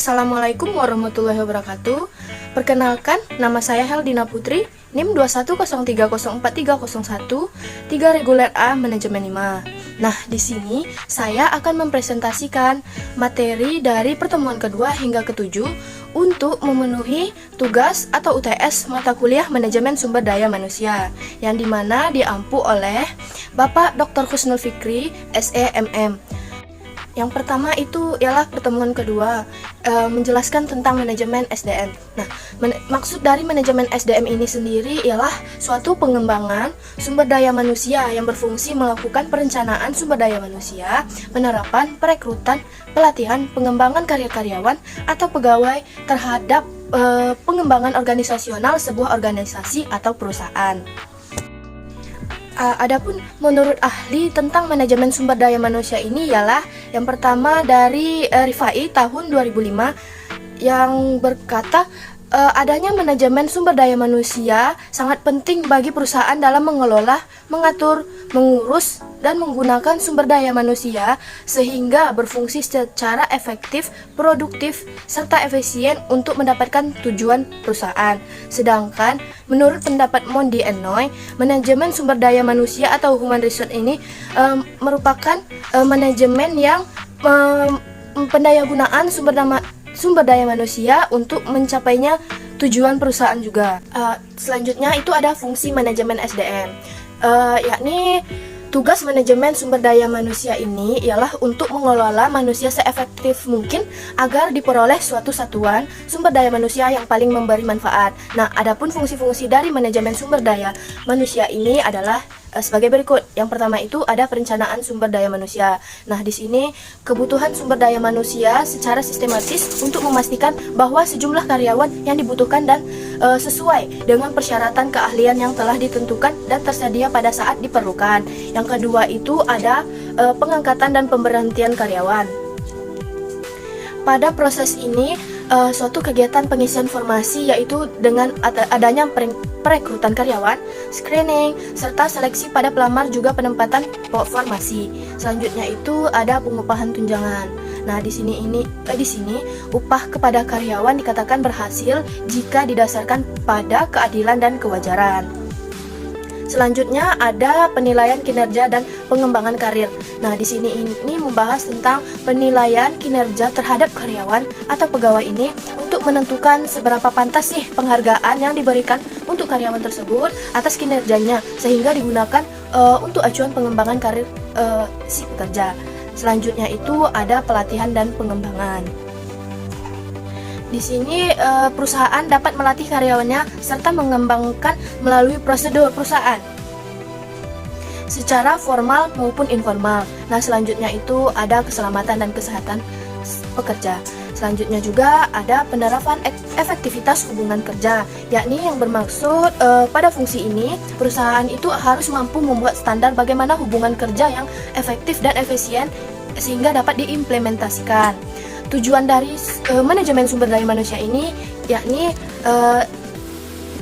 Assalamualaikum warahmatullahi wabarakatuh. Perkenalkan, nama saya Heldina Putri, NIM 210304301, 3 reguler A manajemen 5. Nah, di sini saya akan mempresentasikan materi dari pertemuan kedua hingga ketujuh untuk memenuhi tugas atau UTS mata kuliah manajemen sumber daya manusia yang dimana diampu oleh Bapak Dr. Husnul Fikri, SEMM. Yang pertama itu ialah pertemuan kedua, menjelaskan tentang manajemen SDM. Nah, maksud dari manajemen SDM ini sendiri ialah suatu pengembangan sumber daya manusia yang berfungsi melakukan perencanaan sumber daya manusia, penerapan, perekrutan, pelatihan, pengembangan karya-karyawan atau pegawai terhadap pengembangan organisasional sebuah organisasi atau perusahaan. Adapun menurut ahli tentang manajemen sumber daya manusia ini ialah yang pertama dari Rifai tahun 2005 yang berkata adanya manajemen sumber daya manusia sangat penting bagi perusahaan dalam mengelola, mengatur, mengurus, dan menggunakan sumber daya manusia sehingga berfungsi secara efektif, produktif, serta efisien untuk mendapatkan tujuan perusahaan. Sedangkan menurut pendapat Mondi Enoy, manajemen sumber daya manusia atau human resource ini merupakan manajemen yang pendayagunaan sumber daya manusia untuk mencapainya tujuan perusahaan juga. Selanjutnya itu ada fungsi manajemen SDM, yakni tugas manajemen sumber daya manusia ini ialah untuk mengelola manusia seefektif mungkin agar diperoleh suatu satuan sumber daya manusia yang paling memberi manfaat. Nah, adapun fungsi-fungsi dari manajemen sumber daya manusia ini adalah sebagai berikut. Yang pertama itu ada perencanaan sumber daya manusia. Nah, di sini kebutuhan sumber daya manusia secara sistematis untuk memastikan bahwa sejumlah karyawan yang dibutuhkan dan sesuai dengan persyaratan keahlian yang telah ditentukan dan tersedia pada saat diperlukan. Yang kedua itu ada pengangkatan dan pemberhentian karyawan. Pada proses ini suatu kegiatan pengisian formasi yaitu dengan adanya perekrutan karyawan, screening, serta seleksi pada pelamar juga penempatan formasi. Selanjutnya itu ada pengupahan tunjangan. Nah, di sini upah kepada karyawan dikatakan berhasil jika didasarkan pada keadilan dan kewajaran. Selanjutnya ada penilaian kinerja dan pengembangan karir. Nah, di sini ini membahas tentang penilaian kinerja terhadap karyawan atau pegawai ini untuk menentukan seberapa pantas sih penghargaan yang diberikan untuk karyawan tersebut atas kinerjanya sehingga digunakan untuk acuan pengembangan karir si pekerja. Selanjutnya itu ada pelatihan dan pengembangan. Di sini perusahaan dapat melatih karyawannya serta mengembangkan melalui prosedur perusahaan secara formal maupun informal. Nah, selanjutnya itu ada keselamatan dan kesehatan pekerja. Selanjutnya juga ada penerapan efektivitas hubungan kerja, yakni yang bermaksud pada fungsi ini perusahaan itu harus mampu membuat standar bagaimana hubungan kerja yang efektif dan efisien sehingga dapat diimplementasikan. Tujuan dari manajemen sumber daya manusia ini yakni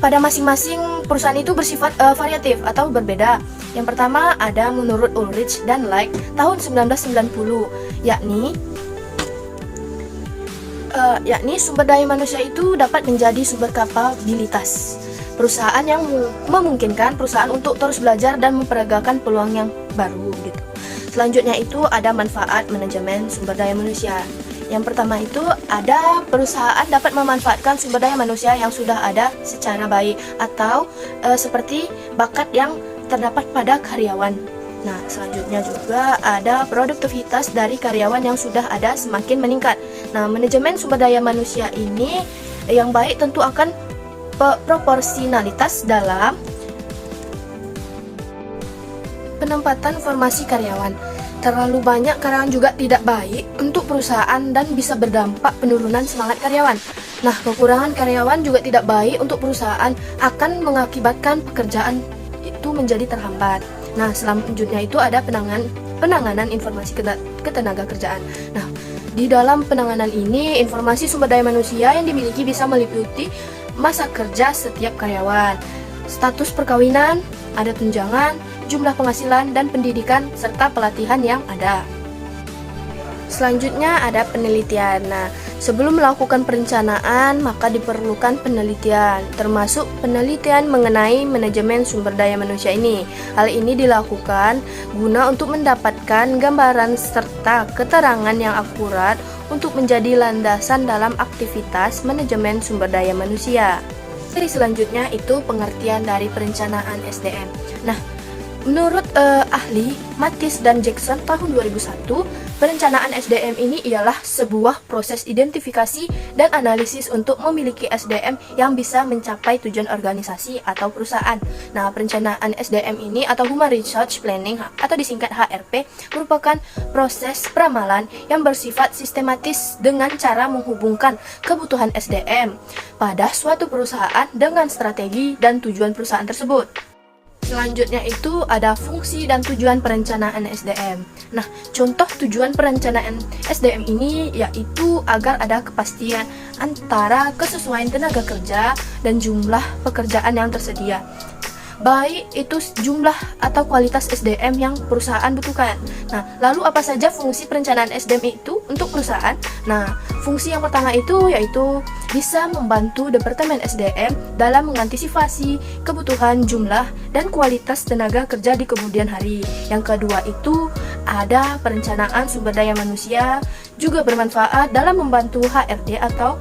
pada masing-masing perusahaan itu bersifat variatif atau berbeda. Yang pertama ada menurut Ulrich dan Light tahun 1990, yakni sumber daya manusia itu dapat menjadi sumber kapabilitas perusahaan yang memungkinkan perusahaan untuk terus belajar dan memperagakan peluang yang baru gitu. Selanjutnya itu ada manfaat manajemen sumber daya manusia. Yang pertama itu ada perusahaan dapat memanfaatkan sumber daya manusia yang sudah ada secara baik atau seperti bakat yang terdapat pada karyawan. Nah, selanjutnya juga ada produktivitas dari karyawan yang sudah ada semakin meningkat. Nah, manajemen sumber daya manusia ini yang baik tentu akan proporsionalitas dalam penempatan formasi karyawan. Terlalu banyak karyawan juga tidak baik untuk perusahaan dan bisa berdampak penurunan semangat karyawan. Nah, kekurangan karyawan juga tidak baik untuk perusahaan, akan mengakibatkan pekerjaan itu menjadi terhambat. Nah, selanjutnya itu ada penanganan informasi ketenaga kerjaan. Nah, di dalam penanganan ini, informasi sumber daya manusia yang dimiliki bisa meliputi masa kerja setiap karyawan, status perkawinan, ada tunjangan, jumlah penghasilan dan pendidikan serta pelatihan yang ada. Selanjutnya ada penelitian. Nah, Sebelum melakukan perencanaan, maka diperlukan penelitian, termasuk penelitian mengenai manajemen sumber daya manusia ini. Hal ini dilakukan guna untuk mendapatkan gambaran serta keterangan yang akurat untuk menjadi landasan dalam aktivitas manajemen sumber daya manusia. Jadi selanjutnya itu pengertian dari perencanaan SDM. Nah, menurut ahli Mattis dan Jackson tahun 2001, perencanaan SDM ini ialah sebuah proses identifikasi dan analisis untuk memiliki SDM yang bisa mencapai tujuan organisasi atau perusahaan. Nah, perencanaan SDM ini atau Human Resource Planning atau disingkat HRP merupakan proses peramalan yang bersifat sistematis dengan cara menghubungkan kebutuhan SDM pada suatu perusahaan dengan strategi dan tujuan perusahaan tersebut. Selanjutnya itu ada fungsi dan tujuan perencanaan SDM. Nah, contoh tujuan perencanaan SDM ini yaitu agar ada kepastian antara kesesuaian tenaga kerja dan jumlah pekerjaan yang tersedia, baik itu jumlah atau kualitas SDM yang perusahaan butuhkan. Nah, lalu apa saja fungsi perencanaan SDM itu untuk perusahaan? Nah, fungsi yang pertama itu yaitu bisa membantu Departemen SDM dalam mengantisipasi kebutuhan jumlah dan kualitas tenaga kerja di kemudian hari. Yang kedua itu ada perencanaan sumber daya manusia, juga bermanfaat dalam membantu HRD atau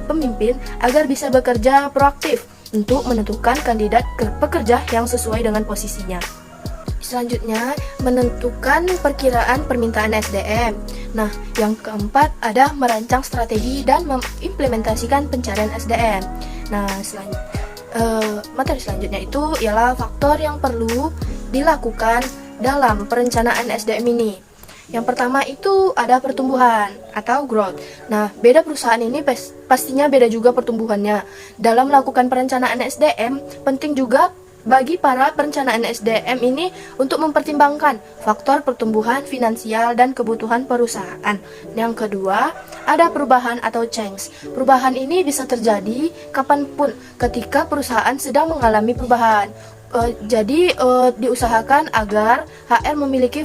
pemimpin agar bisa bekerja proaktif untuk menentukan kandidat pekerja yang sesuai dengan posisinya. Selanjutnya, menentukan perkiraan permintaan SDM. Nah, yang keempat ada merancang strategi dan mengimplementasikan pencarian SDM. Nah, materi selanjutnya itu ialah faktor yang perlu dilakukan dalam perencanaan SDM ini. Yang pertama itu ada pertumbuhan atau growth. Nah, beda perusahaan ini pastinya beda juga pertumbuhannya. Dalam melakukan perencanaan SDM, penting juga bagi para perencanaan SDM ini untuk mempertimbangkan faktor pertumbuhan finansial dan kebutuhan perusahaan. Yang kedua, ada perubahan atau change. Perubahan ini bisa terjadi kapanpun ketika perusahaan sedang mengalami perubahan. Jadi diusahakan agar HR memiliki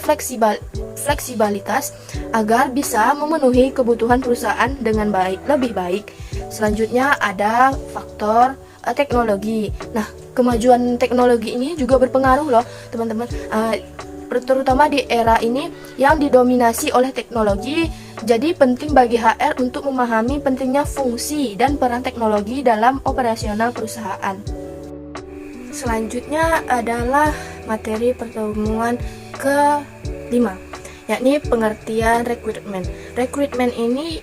fleksibilitas agar bisa memenuhi kebutuhan perusahaan dengan lebih baik. Selanjutnya ada faktor teknologi. Nah, kemajuan teknologi ini juga berpengaruh loh teman-teman, terutama di era ini yang didominasi oleh teknologi. Jadi penting bagi HR untuk memahami pentingnya fungsi dan peran teknologi dalam operasional perusahaan. Selanjutnya adalah materi pertemuan ke-5, yakni pengertian rekrutmen. Rekrutmen ini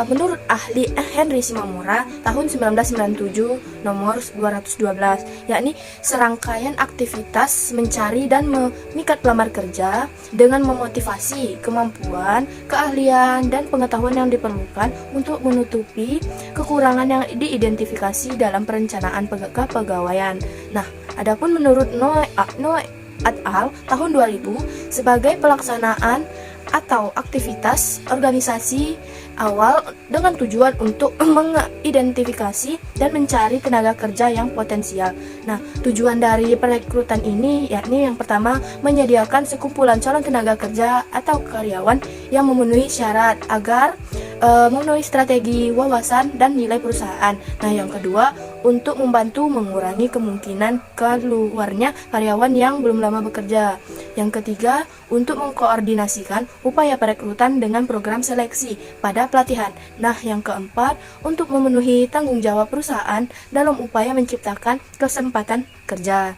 menurut ahli Henry Shimamura tahun 1997 nomor 212, yakni serangkaian aktivitas mencari dan memikat pelamar kerja dengan memotivasi kemampuan, keahlian, dan pengetahuan yang diperlukan untuk menutupi kekurangan yang diidentifikasi dalam perencanaan kepegawaian. Nah, adapun menurut Noe et al. Tahun 2000 sebagai pelaksanaan atau aktivitas organisasi awal dengan tujuan untuk mengidentifikasi dan mencari tenaga kerja yang potensial. Nah, tujuan dari perekrutan ini yakni yang pertama menyediakan sekumpulan calon tenaga kerja atau karyawan yang memenuhi syarat agar memenuhi strategi, wawasan, dan nilai perusahaan. Nah, yang kedua, untuk membantu mengurangi kemungkinan keluarnya karyawan yang belum lama bekerja. Yang ketiga, untuk mengkoordinasikan upaya perekrutan dengan program seleksi pada pelatihan. Nah, yang keempat, untuk memenuhi tanggung jawab perusahaan dalam upaya menciptakan kesempatan kerja.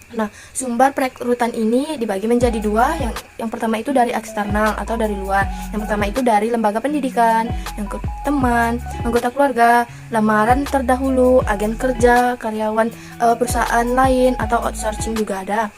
Nah, sumber perekrutan ini dibagi menjadi dua. Yang pertama itu dari eksternal atau dari luar. Yang pertama itu dari lembaga pendidikan, yang teman, anggota keluarga, lamaran terdahulu, agen kerja, karyawan perusahaan lain, atau outsourcing juga ada.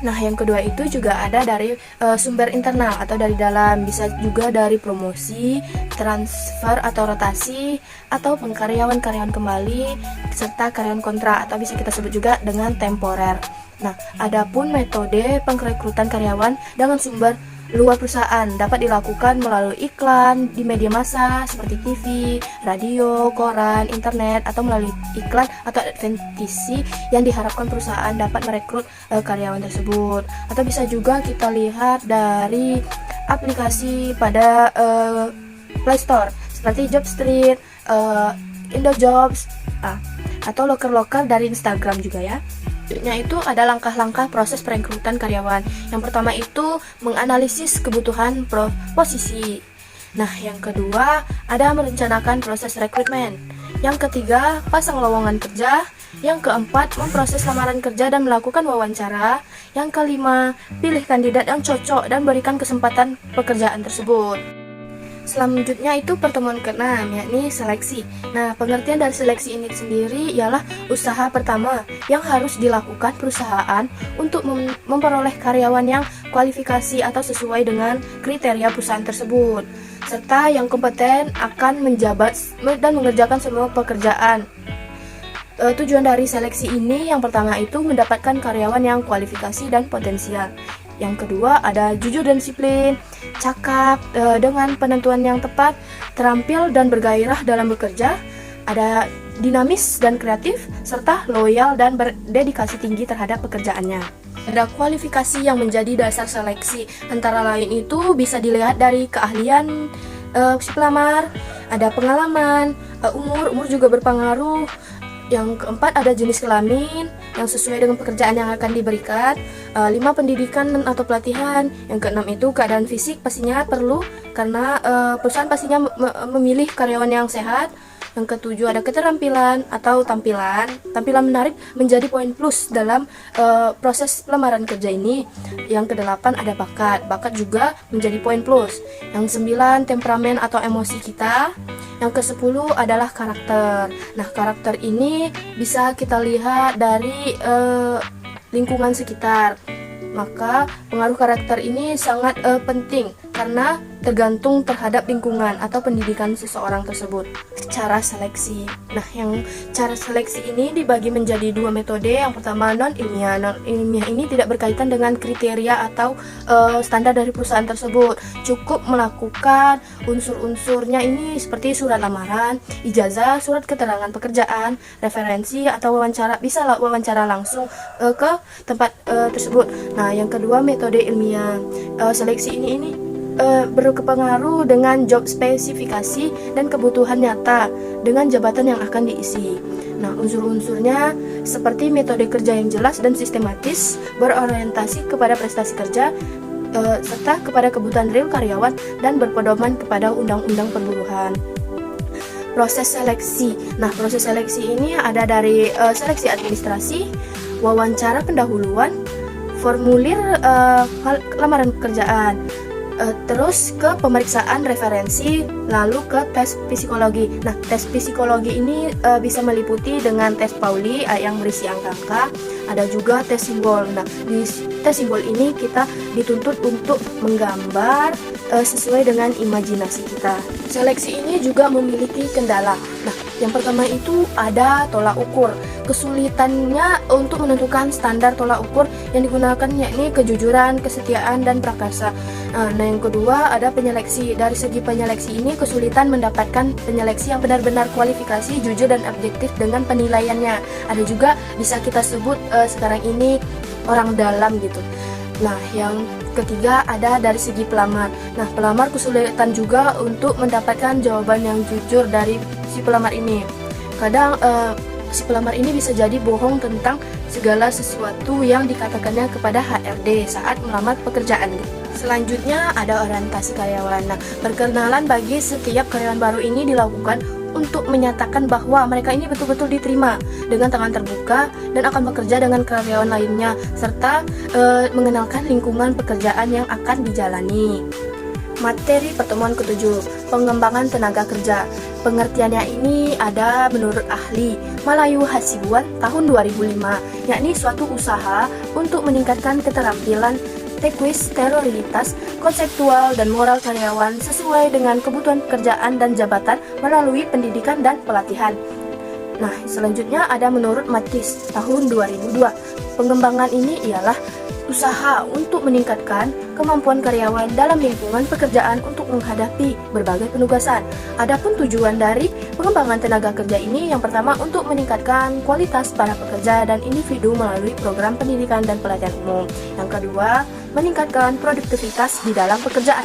Nah, yang kedua itu juga ada dari sumber internal atau dari dalam, bisa juga dari promosi, transfer atau rotasi, atau pengkaryawan-karyawan kembali, serta karyawan kontrak atau bisa kita sebut juga dengan temporer. Nah, adapun metode pengrekrutan karyawan dengan sumber luar perusahaan dapat dilakukan melalui iklan di media massa seperti TV, radio, koran, internet, atau melalui iklan atau advertisi yang diharapkan perusahaan dapat merekrut karyawan tersebut. Atau bisa juga kita lihat dari aplikasi pada Play Store seperti Jobstreet, Indojobs, atau loker-loker dari Instagram juga ya. Selanjutnya itu ada langkah-langkah proses perekrutan karyawan. Yang pertama itu menganalisis kebutuhan posisi. Nah, yang kedua ada merencanakan proses rekrutmen. Yang ketiga, pasang lowongan kerja. Yang keempat, memproses lamaran kerja dan melakukan wawancara. Yang kelima, pilih kandidat yang cocok dan berikan kesempatan pekerjaan tersebut. Selanjutnya itu pertemuan ke-6, yakni seleksi. Nah, pengertian dari seleksi ini sendiri ialah usaha pertama yang harus dilakukan perusahaan untuk memperoleh karyawan yang kualifikasi atau sesuai dengan kriteria perusahaan tersebut, serta yang kompeten akan menjabat dan mengerjakan semua pekerjaan. Tujuan dari seleksi ini yang pertama itu mendapatkan karyawan yang kualifikasi dan potensial. Yang kedua ada jujur dan disiplin, cakap dengan penentuan yang tepat, terampil dan bergairah dalam bekerja, ada dinamis dan kreatif, serta loyal dan berdedikasi tinggi terhadap pekerjaannya. Ada kualifikasi yang menjadi dasar seleksi, antara lain itu bisa dilihat dari keahlian si pelamar, ada pengalaman, umur juga berpengaruh. Yang keempat ada jenis kelamin yang sesuai dengan pekerjaan yang akan diberikan. 5 pendidikan atau pelatihan. Yang keenam itu keadaan fisik pastinya perlu karena perusahaan pastinya memilih karyawan yang sehat. Yang ketujuh ada keterampilan atau tampilan menarik menjadi poin plus dalam proses lamaran kerja ini. Yang kedelapan ada bakat juga menjadi poin plus. Yang 9 temperamen atau emosi kita. Yang ke-10 adalah karakter. Nah, karakter ini bisa kita lihat dari lingkungan sekitar. Maka pengaruh karakter ini sangat penting karena tergantung terhadap lingkungan atau pendidikan seseorang tersebut. Cara seleksi. Nah, yang cara seleksi ini dibagi menjadi 2 metode. Yang pertama non-ilmiah. Non-ilmiah ini tidak berkaitan dengan kriteria atau standar dari perusahaan tersebut. Cukup melakukan unsur-unsurnya ini seperti surat lamaran, ijazah, surat keterangan pekerjaan, referensi atau wawancara. Bisa wawancara langsung ke tempat tersebut. Nah, yang kedua metode ilmiah. Seleksi ini berpengaruh dengan job spesifikasi dan kebutuhan nyata dengan jabatan yang akan diisi. Nah, unsur-unsurnya seperti metode kerja yang jelas dan sistematis, berorientasi kepada prestasi kerja, serta kepada kebutuhan real karyawan dan berpedoman kepada undang-undang perburuhan. Proses seleksi. Nah, proses seleksi ini ada dari seleksi administrasi, wawancara pendahuluan, formulir lamaran pekerjaan, terus ke pemeriksaan referensi, lalu ke tes psikologi. Nah, tes psikologi ini bisa meliputi dengan tes Pauli yang berisi angka-angka, ada juga tes simbol. Nah, di tes simbol ini kita dituntut untuk menggambar sesuai dengan imajinasi kita. Seleksi ini juga memiliki kendala. Nah, yang pertama itu ada tolak ukur. Kesulitannya untuk menentukan standar tolak ukur yang digunakan yakni kejujuran, kesetiaan, dan prakarsa. Nah, yang kedua ada penyeleksi. Dari segi penyeleksi ini kesulitan mendapatkan penyeleksi yang benar-benar kualifikasi, jujur, dan objektif dengan penilaiannya. Ada juga bisa kita sebut sekarang ini orang dalam gitu. Nah, yang ketiga ada dari segi pelamar. Nah, pelamar kesulitan juga untuk mendapatkan jawaban yang jujur dari si pelamar ini. Kadang si pelamar ini bisa jadi bohong tentang segala sesuatu yang dikatakannya kepada HRD saat melamar pekerjaan. Selanjutnya ada orientasi karyawan. Nah, perkenalan bagi setiap karyawan baru ini dilakukan untuk menyatakan bahwa mereka ini betul-betul diterima dengan tangan terbuka dan akan bekerja dengan karyawan lainnya, serta mengenalkan lingkungan pekerjaan yang akan dijalani. Materi pertemuan ke-7, pengembangan tenaga kerja. Pengertiannya ini ada menurut ahli Malayu Hasibuan tahun 2005, yakni suatu usaha untuk meningkatkan keterampilan teknis, teoritas, konseptual, dan moral karyawan sesuai dengan kebutuhan pekerjaan dan jabatan melalui pendidikan dan pelatihan. Nah, selanjutnya ada menurut Matis tahun 2002. Pengembangan ini ialah usaha untuk meningkatkan kemampuan karyawan dalam lingkungan pekerjaan untuk menghadapi berbagai penugasan. Adapun tujuan dari pengembangan tenaga kerja ini yang pertama untuk meningkatkan kualitas para pekerja dan individu melalui program pendidikan dan pelatihan umum. Yang kedua, meningkatkan produktivitas di dalam pekerjaan.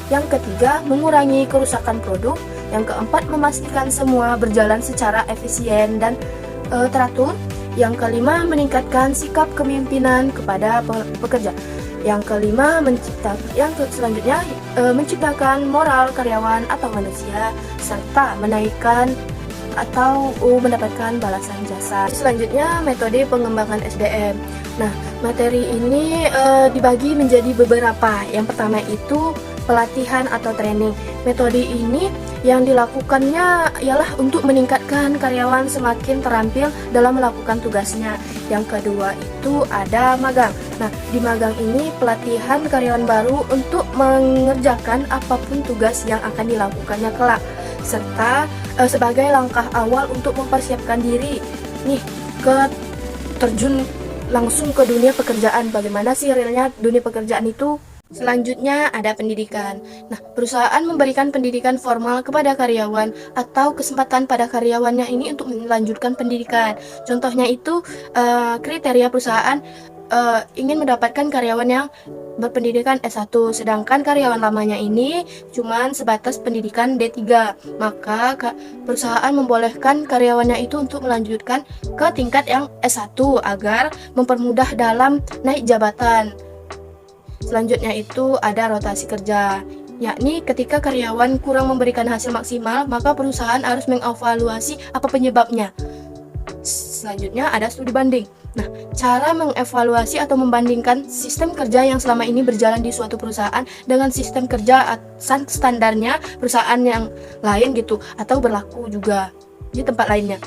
Yang ketiga, mengurangi kerusakan produk. Yang keempat, memastikan semua berjalan secara efisien dan teratur. Yang kelima, meningkatkan sikap kepemimpinan kepada pekerja. Yang kelima, selanjutnya menciptakan moral karyawan atau manusia serta menaikkan atau mendapatkan balasan jasa. Selanjutnya, metode pengembangan SDM. Nah, materi ini dibagi menjadi beberapa. Yang pertama itu pelatihan atau training. Metode ini yang dilakukannya ialah untuk meningkatkan karyawan semakin terampil dalam melakukan tugasnya. Yang kedua itu ada magang. Nah, di magang ini pelatihan karyawan baru untuk mengerjakan apapun tugas yang akan dilakukannya kelak, serta sebagai langkah awal untuk mempersiapkan diri nih terjun langsung ke dunia pekerjaan. Bagaimana sih realnya dunia pekerjaan itu? Selanjutnya ada pendidikan. Nah, perusahaan memberikan pendidikan formal kepada karyawan atau kesempatan pada karyawannya ini untuk melanjutkan pendidikan. Contohnya itu kriteria perusahaan ingin mendapatkan karyawan yang berpendidikan S1, sedangkan karyawan lamanya ini cuman sebatas pendidikan D3. Maka perusahaan membolehkan karyawannya itu untuk melanjutkan ke tingkat yang S1 agar mempermudah dalam naik jabatan. Selanjutnya itu ada rotasi kerja, yakni ketika karyawan kurang memberikan hasil maksimal, maka perusahaan harus mengevaluasi apa penyebabnya. Selanjutnya ada studi banding. Nah, cara mengevaluasi atau membandingkan sistem kerja yang selama ini berjalan di suatu perusahaan dengan sistem kerja standarnya perusahaan yang lain gitu, atau berlaku juga di tempat lainnya.